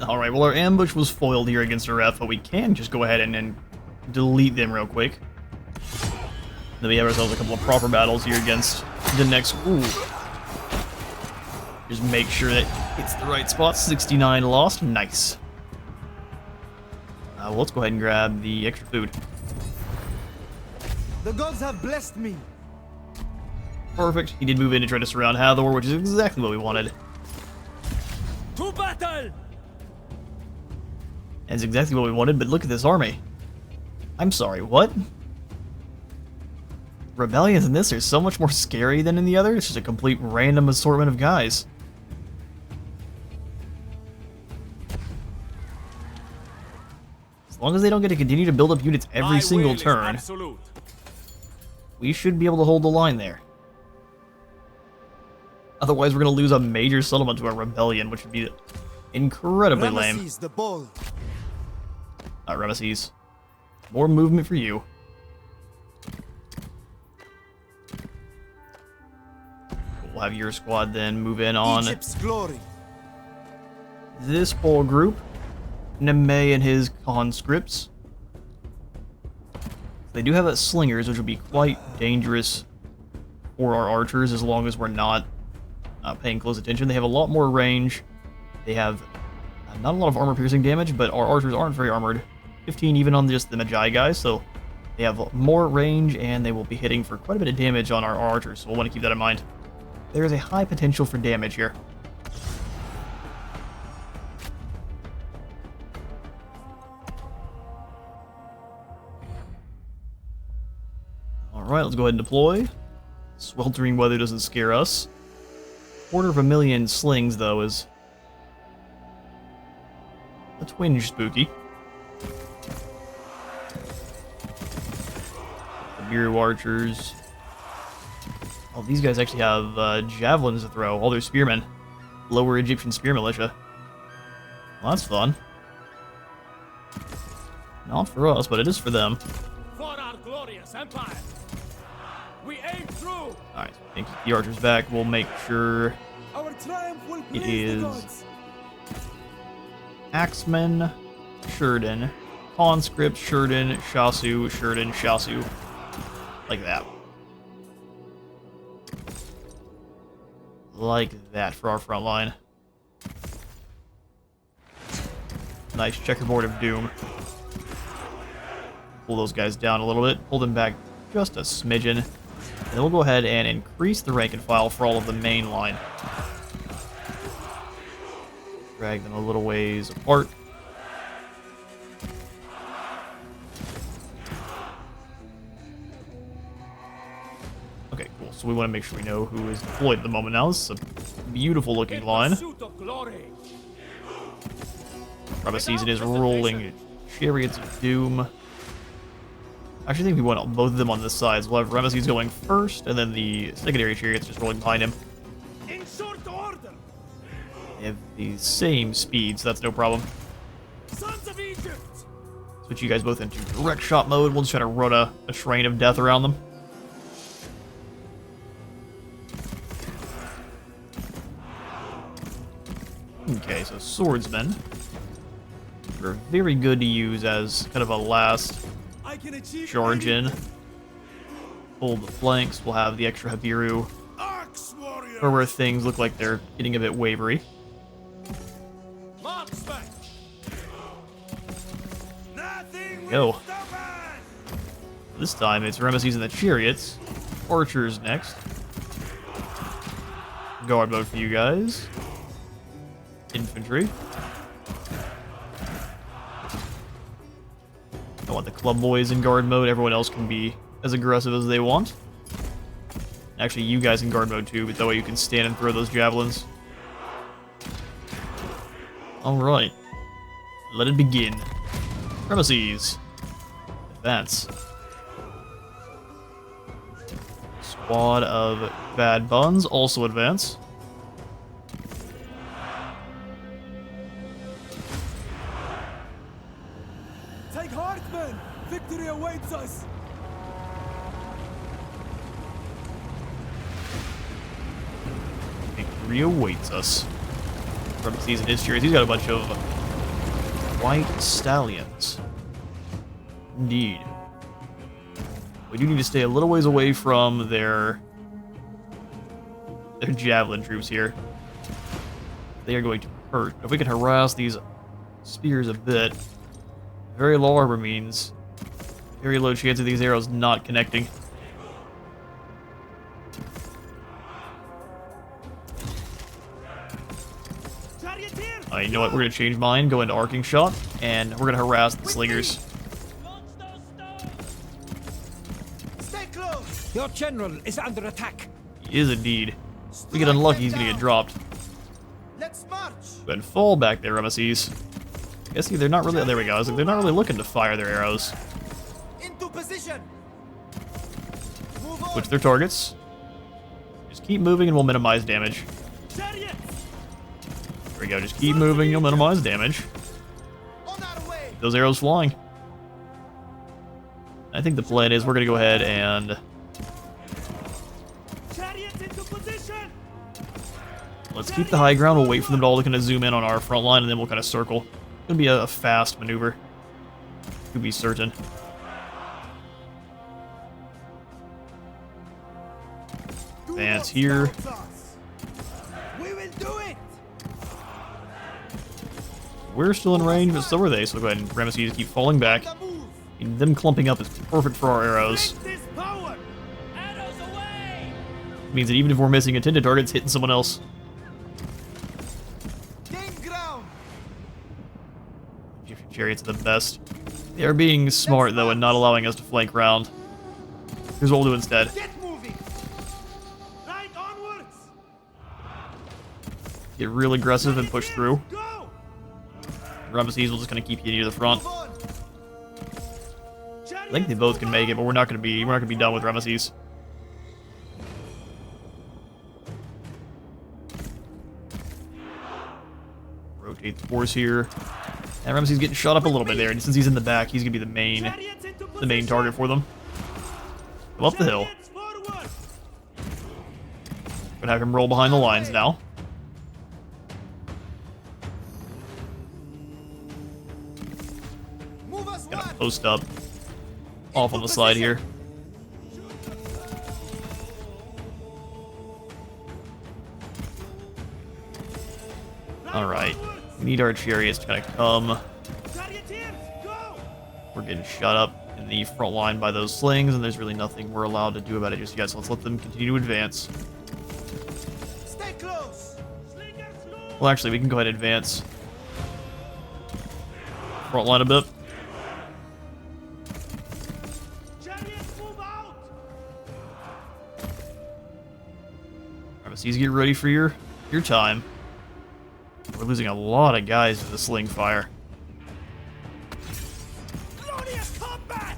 Speaker 2: Alright, well our ambush was foiled here against a ref, but we can just go ahead and delete them real quick. Then we have ourselves a couple of proper battles here against the next... Ooh. Just make sure that it's the right spot. 69 lost. Nice. Well, let's go ahead and grab the extra food.
Speaker 1: The gods have blessed me.
Speaker 2: Perfect. He did move in to try to surround Hathor, which is exactly what we wanted.
Speaker 3: To battle!
Speaker 2: That's exactly what we wanted, but look at this army. I'm sorry, what? Rebellions in this are so much more scary than in the other. It's just a complete random assortment of guys. As long as they don't get to continue to build up units every single turn, we should be able to hold the line there. Otherwise, we're going to lose a major settlement to a rebellion, which would be incredibly lame.
Speaker 1: Ramesses the Bold.
Speaker 2: Ramesses. More movement for you. We'll have your squad then move in on
Speaker 1: Egypt's glory.
Speaker 2: this whole group. Neme and his conscripts. They do have slingers, which would be quite dangerous for our archers as long as we're not paying close attention. They have a lot more range. They have not a lot of armor-piercing damage, but our archers aren't very armored. 15 even on just the Magi guys, so they have more range, and they will be hitting for quite a bit of damage on our archers, so we'll want to keep that in mind. There is a high potential for damage here. Alright, let's go ahead and deploy. Sweltering weather doesn't scare us. 250,000 slings, though, is a twinge spooky. The Bureau archers. Oh, these guys actually have javelins to throw. All their spearmen. Lower Egyptian spear militia. Well, that's fun. Not for us, but it is for them.
Speaker 3: For our glorious empire! We aim through!
Speaker 2: Alright, keep the archers back. We'll make sure
Speaker 3: Our triumph will
Speaker 2: it
Speaker 3: please the
Speaker 2: is
Speaker 3: gods!
Speaker 2: Axemen, Sheridan, Conscript, Sheridan, Shasu, Sheridan, Shasu. Like that. Like that for our front line. Nice checkerboard of doom. Pull those guys down a little bit, pull them back just a smidgen. And then we'll go ahead and increase the rank and file for all of the main line. Drag them a little ways apart. Okay, cool. So we want to make sure we know who is deployed at the moment now. This is a beautiful looking line. Ramesses, it is rolling chariots of doom. I actually think we want both of them on this side. So we'll have Ramesses going first, and then the secondary chariots just rolling behind him.
Speaker 3: In short order!
Speaker 2: They have the same speed, so that's no problem.
Speaker 3: Sons of Egypt!
Speaker 2: Switch you guys both into direct shot mode. We'll just try to run a train of death around them. Okay, so swordsmen are very good to use as kind of a last
Speaker 3: I can achieve
Speaker 2: charge in. Hold the flanks. We'll have the extra Habiru
Speaker 3: Axe warrior!
Speaker 2: or where things look like they're getting a bit wavery.
Speaker 3: Marksman! Nothing
Speaker 2: Go.
Speaker 3: will stop us!
Speaker 2: This time it's Ramesses and the chariots. Archers next. Guard mode for you guys. Infantry. I want the club boys in guard mode. Everyone else can be as aggressive as they want. Actually, you guys in guard mode too, but that way you can stand and throw those javelins. Alright. Let it begin. Ramesses. Advance. Squad of bad buns also advance.
Speaker 4: Take heart, men! Victory awaits us!
Speaker 2: Victory awaits us. From season history, he's got a bunch of white stallions. Indeed. We do need to stay a little ways away from their javelin troops here. They are going to hurt. If we can harass these spears a bit, very low armor means very low chance of these arrows not connecting. You know what? We're going to change mine, go into arcing shot, and we're going to harass the slingers.
Speaker 4: Stay close! Your general is under attack.
Speaker 2: He is indeed. If we get unlucky, he's going to get dropped.
Speaker 4: Let's march!
Speaker 2: Go ahead and fall back there, Ramesses. I guess they're not really. There we go. I was like, they're not really looking to fire their arrows.
Speaker 4: Into position!
Speaker 2: Switch their targets. Just keep moving and we'll minimize damage.
Speaker 4: Chariots!
Speaker 2: There we go. Just keep moving, you'll minimize damage.
Speaker 4: On our way!
Speaker 2: Those arrows flying. I think the plan is we're going to go ahead and
Speaker 4: Chariots into position!
Speaker 2: let's keep the high ground. We'll wait for them to all kind of zoom in on our front line, and then we'll kind of circle. It's going to be a fast maneuver, to be certain. Advance here.
Speaker 4: We will do it!
Speaker 2: We're still in range, but so are they, so go ahead and Ramesses keep falling back. And them clumping up is perfect for our arrows.
Speaker 4: This power!
Speaker 3: Arrows away!
Speaker 2: It means that even if we're missing intended targets, hitting someone else.
Speaker 4: Gain ground!
Speaker 2: Chariots are the best. They are being smart, though, and not allowing us to flank round. Here's what we'll do instead.
Speaker 4: Get moving! Right onwards!
Speaker 2: Get real aggressive and push through.
Speaker 4: Go!
Speaker 2: Ramesses will just kind of keep you near the front.
Speaker 4: Move on.
Speaker 2: I think they both can make it, but we're not gonna be done with Ramesses. Rotate the force here. And Ramesses getting shot up a little bit there, and since he's in the back, he's gonna be the main target for them. Go up the hill.
Speaker 4: Chariots forward!
Speaker 2: Gonna have him roll behind the lines now.
Speaker 4: Move us
Speaker 2: Gonna
Speaker 4: one!
Speaker 2: post up off on the side here. Alright. We need our chariots to kind of come.
Speaker 4: Charioteers, go!
Speaker 2: We're getting shot up in the front line by those slings, and there's really nothing we're allowed to do about it just yet, so let's let them continue to advance.
Speaker 4: Stay close!
Speaker 2: Well, actually, we can go ahead and advance. Front line a bit.
Speaker 4: Chariots, move out!
Speaker 2: Ramesses, get ready for your time. We're losing a lot of guys to the sling fire.
Speaker 4: Glorious combat!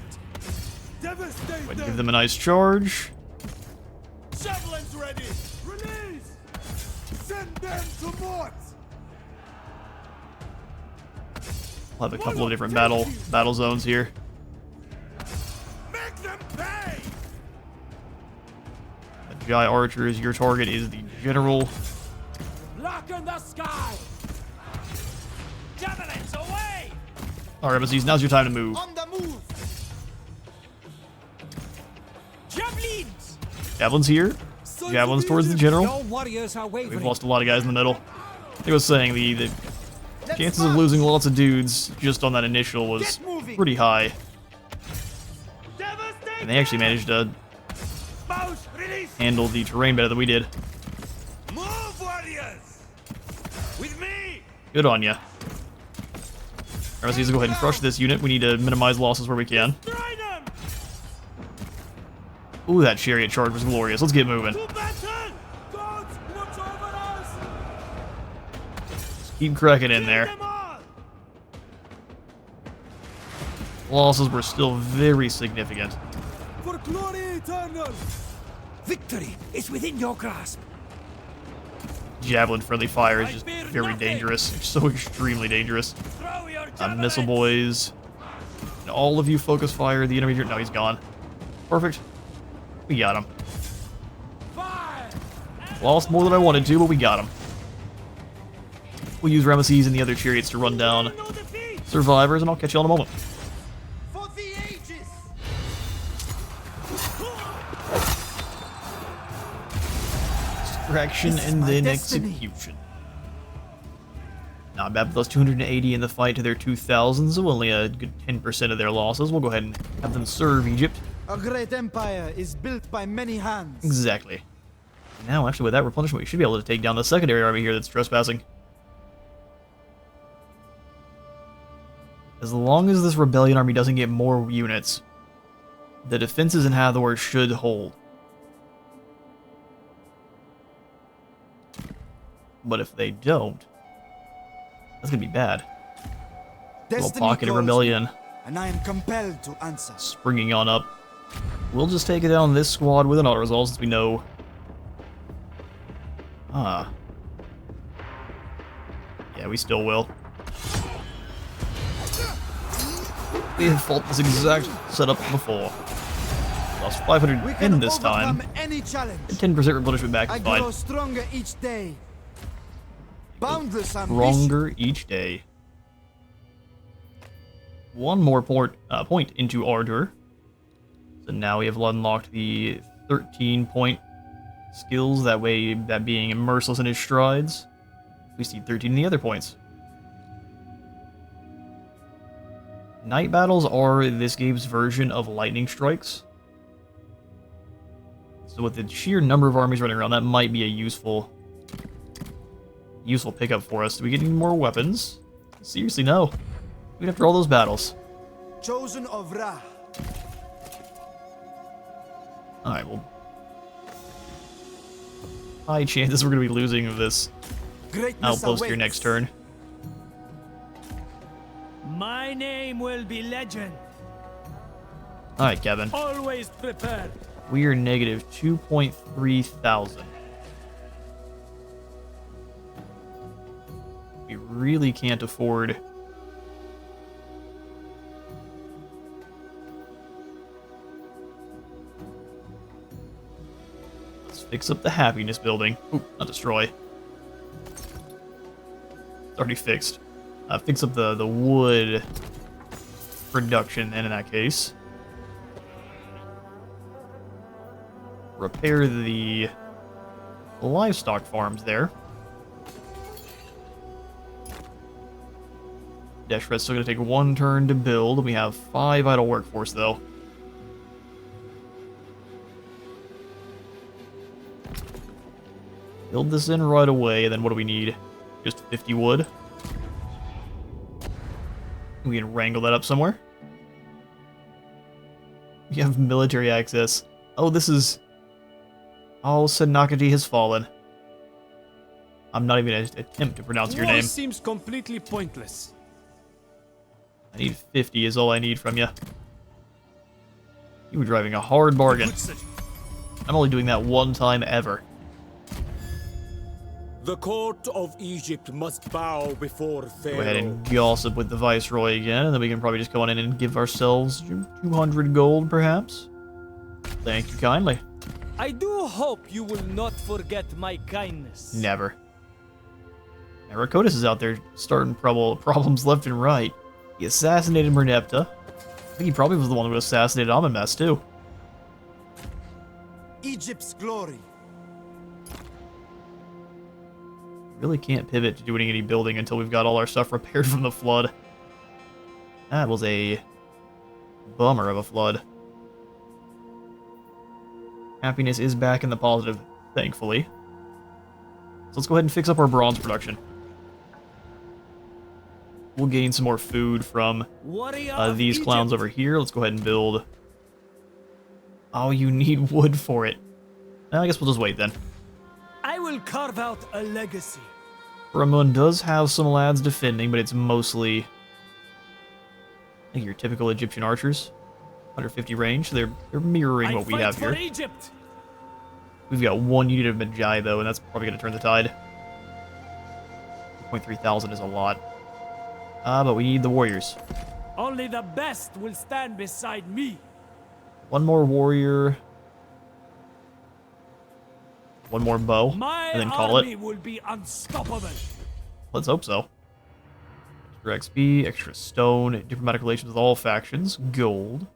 Speaker 4: Devastate
Speaker 2: But give them a nice charge.
Speaker 4: Javelins ready! Release! Send them to Mort!
Speaker 2: We'll have a couple of different battle zones here.
Speaker 4: Make them pay!
Speaker 2: The Jai archers, your target is the general.
Speaker 4: Blacken the sky! Javelins away!
Speaker 2: Alright, Ramesses, now's your time to move.
Speaker 4: On the move! Javelins!
Speaker 2: Javelins here. Javelins towards the general.
Speaker 4: Your warriors are wavering.
Speaker 2: We've lost a lot of guys in the middle. I was saying the chances of losing lots of dudes just on that initial was pretty high. And they actually managed to handle the terrain better than we did.
Speaker 4: Move, warriors! With me!
Speaker 2: Good on ya. Alright, let's go ahead and crush this unit. We need to minimize losses where we can.
Speaker 4: Try them!
Speaker 2: Ooh, that chariot charge was glorious. Let's get moving.
Speaker 4: To battle! God, watch over us!
Speaker 2: Keep cracking in
Speaker 4: Kill
Speaker 2: there.
Speaker 4: them all!
Speaker 2: Losses were still very significant.
Speaker 4: For glory eternal! Victory is within your grasp.
Speaker 2: Javelin friendly fire is just very dangerous. It's so extremely dangerous.
Speaker 3: Throw your
Speaker 2: Missile boys. And all of you focus fire. The enemy here. No, he's gone. Perfect. We got him.
Speaker 3: fire!
Speaker 2: Lost more than I wanted to, but we got him. We'll use Ramesses and the other chariots to run down
Speaker 3: No defeat!
Speaker 2: survivors, and I'll catch you all in a moment.
Speaker 5: For the ages!
Speaker 2: Distraction
Speaker 1: This is
Speaker 2: and
Speaker 1: my
Speaker 2: then
Speaker 1: destiny.
Speaker 2: execution. Not bad, plus 280 in the fight to their 2,000, so only a good 10% of their losses. We'll go ahead and have them serve Egypt.
Speaker 1: A great empire is built by many hands.
Speaker 2: Exactly. Now, actually, with that replenishment, we should be able to take down the secondary army here that's trespassing. As long as this rebellion army doesn't get more units, the defenses in Hathor should hold. But if they don't, that's gonna be bad. Little
Speaker 1: Destiny
Speaker 2: pocket of
Speaker 1: calls me,
Speaker 2: rebellion
Speaker 1: and I am compelled to answer.
Speaker 2: springing on up. We'll just take it down this squad with an auto resolve since we know. Yeah, we still will. We have fought this exact setup before. Lost 500
Speaker 1: We can
Speaker 2: in this time.
Speaker 1: overcome any challenge.
Speaker 2: 10% replenishment back
Speaker 1: I
Speaker 2: is fine.
Speaker 1: grow stronger each day. Boundless ambition.
Speaker 2: Stronger each day. One more point into Ardor. So now we have unlocked the 13-point skills, that way that being merciless in his strides. We see 13 in the other points. Night battles are this game's version of lightning strikes. So with the sheer number of armies running around, that might be a useful pickup for us. Do we get any more weapons? Seriously, no. Even after all those battles.
Speaker 1: Chosen of Ra.
Speaker 2: Alright, well. High chances we're going to be losing this
Speaker 1: Greatness
Speaker 2: outpost here
Speaker 1: awaits.
Speaker 2: next turn.
Speaker 3: My name will be legend.
Speaker 2: Alright, Kevin.
Speaker 3: Always prepared.
Speaker 2: We are negative 2.3 thousand. We really can't afford... Let's fix up the happiness building. Ooh, not destroy. It's already fixed. Fix up the wood production then in that case. Repair the livestock farms there. Deshret's still going to take one turn to build. We have 5 idle workforce though. Build this in right away, and then what do we need? Just 50 wood. We can wrangle that up somewhere. We have military access. Oh, this is... Oh, Senakati has fallen. I'm not even going to attempt to pronounce your
Speaker 3: War
Speaker 2: name.
Speaker 3: seems completely pointless.
Speaker 2: I need 50 is all I need from you. You were driving a hard bargain. I'm only doing that one time ever.
Speaker 7: The court of Egypt must bow before Pharaoh.
Speaker 2: Go ahead and gossip with the Viceroy again, and then we can probably just go on in and give ourselves 200 gold, perhaps. Thank you kindly.
Speaker 3: I do hope you will not forget my kindness.
Speaker 2: Never. Now, Rakotis is out there starting problems left and right. He assassinated Merneptah. I think he probably was the one who assassinated Amenmess, too.
Speaker 1: Egypt's glory.
Speaker 2: Really can't pivot to doing any building until we've got all our stuff repaired from the flood. That was a bummer of a flood. Happiness is back in the positive, thankfully. So let's go ahead and fix up our bronze production. We'll gain some more food from
Speaker 3: Warrior of
Speaker 2: these clowns
Speaker 3: Egypt.
Speaker 2: over here. Let's go ahead and build... Oh, you need wood for it. I guess we'll just wait then.
Speaker 3: I will carve out a legacy.
Speaker 2: Ramun does have some lads defending, but it's mostly... I think your typical Egyptian archers. 150 range. They're mirroring
Speaker 3: I
Speaker 2: what we
Speaker 3: fight
Speaker 2: have
Speaker 3: for
Speaker 2: here.
Speaker 3: Egypt.
Speaker 2: We've got 1 unit of Magi, though, and that's probably going to turn the tide. 2,300 is a lot. But we need the warriors.
Speaker 3: Only the best will stand beside me.
Speaker 2: 1 more warrior. 1 more bow.
Speaker 3: My
Speaker 2: And then call
Speaker 3: army
Speaker 2: it.
Speaker 3: will be unstoppable.
Speaker 2: Let's hope so. Extra XP, extra stone, diplomatic relations with all factions, gold.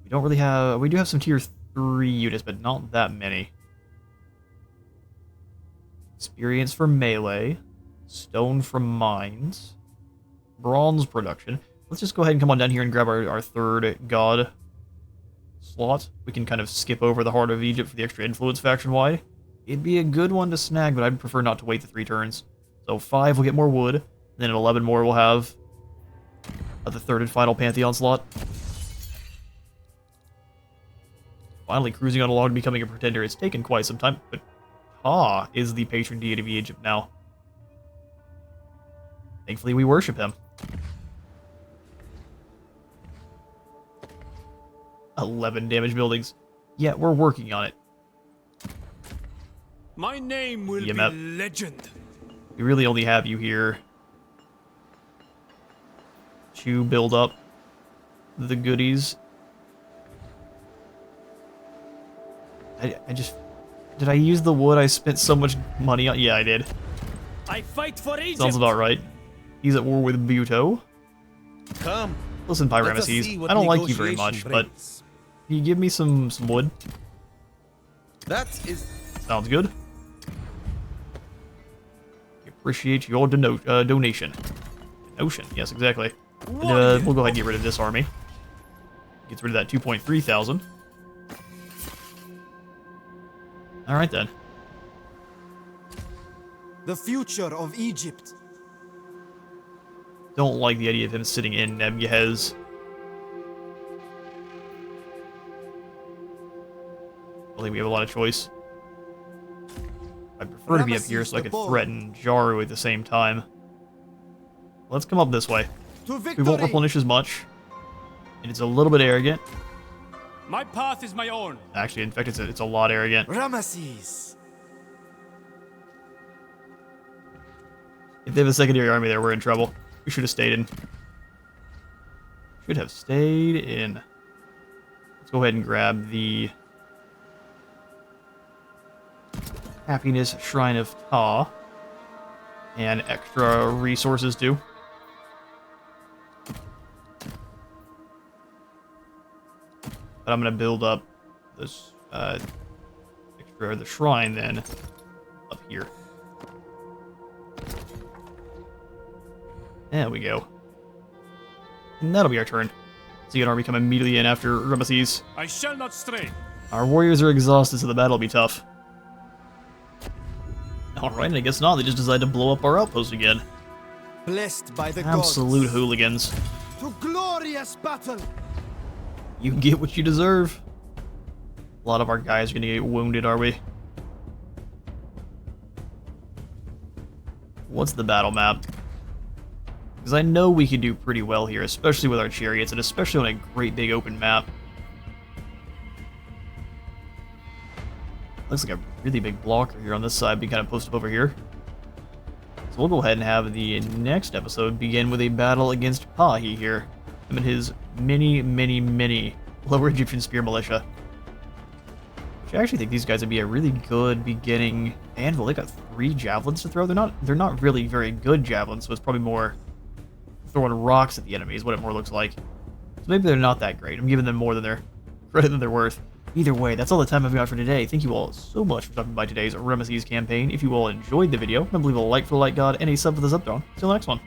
Speaker 2: We don't really have... We do have some tier 3 units, but not that many. Experience for melee. Stone from mines. Bronze production. Let's just go ahead and come on down here and grab our 3rd god slot. We can kind of skip over the Heart of Egypt for the extra influence faction-wide. It'd be a good one to snag, but I'd prefer not to wait the 3 turns. So 5 will get more wood, and then at 11 more we'll have the 3rd and final Pantheon slot. Finally cruising on along to becoming a pretender. It's taken quite some time, but Ha is the patron deity of Egypt now. Thankfully we worship him. 11 damage buildings. Yeah, we're working on it.
Speaker 4: My name will
Speaker 2: Yep.
Speaker 4: be legend.
Speaker 2: We really only have you here to build up the goodies. I just... Did I use the wood I spent so much money on? Yeah, I did.
Speaker 3: I fight for Egypt.
Speaker 2: Sounds about right. He's at war with Buto.
Speaker 8: Come.
Speaker 2: Listen,
Speaker 8: Let us see
Speaker 2: Ramesses,
Speaker 8: what
Speaker 2: I don't like you very much,
Speaker 8: negotiation
Speaker 2: but
Speaker 8: brings.
Speaker 2: can you give me some wood?
Speaker 8: That is
Speaker 2: Sounds good. We appreciate your donation. Donation, yes, exactly. And, we'll go ahead and get rid of this army. Gets rid of that 2,300. Alright then.
Speaker 1: The future of Egypt.
Speaker 2: Don't like the idea of him sitting in Nebuchadnezzar. I don't think we have a lot of choice. I'd prefer to be up here so I could threaten Jaru at the same time. Let's come up this way.
Speaker 1: To
Speaker 2: We
Speaker 1: victory.
Speaker 2: won't replenish as much. And it's a little bit arrogant.
Speaker 3: My path is my own.
Speaker 2: Actually, in fact, it's a lot arrogant.
Speaker 1: Ramesses.
Speaker 2: If they have a secondary army there, we're in trouble. We should have stayed in. Should have stayed in. Let's go ahead and grab the Happiness Shrine of Ta. And extra resources too. But I'm going to build up this the shrine then up here. There we go. And that'll be our turn. See an army come immediately in after Ramesses.
Speaker 3: I shall not stray.
Speaker 2: Our warriors are exhausted, so the battle will be tough. Alright, I guess not. They just decided to blow up our outpost again.
Speaker 1: Blessed by the
Speaker 2: Absolute
Speaker 1: gods.
Speaker 2: hooligans.
Speaker 1: To glorious battle.
Speaker 2: You get what you deserve. A lot of our guys are going to get wounded, are we? What's the battle map? Because I know we can do pretty well here, especially with our chariots, and especially on a great big open map. Looks like a really big blocker here on this side, being kind of posted up over here. So we'll go ahead and have the next episode begin with a battle against Pahi here. Him and his many Lower Egyptian Spear Militia. Which I actually think these guys would be a really good beginning anvil. They got 3 javelins to throw. They're not really very good javelins, so it's probably more throwing rocks at the enemy is what it more looks like. So maybe they're not that great. I'm giving them more than their credit than they're worth. Either way, that's all the time I've got for today. Thank you all so much for stopping by today's Ramesses campaign. If you all enjoyed the video, remember to leave a like for the like god and a sub for the sub dog. See you in the next one.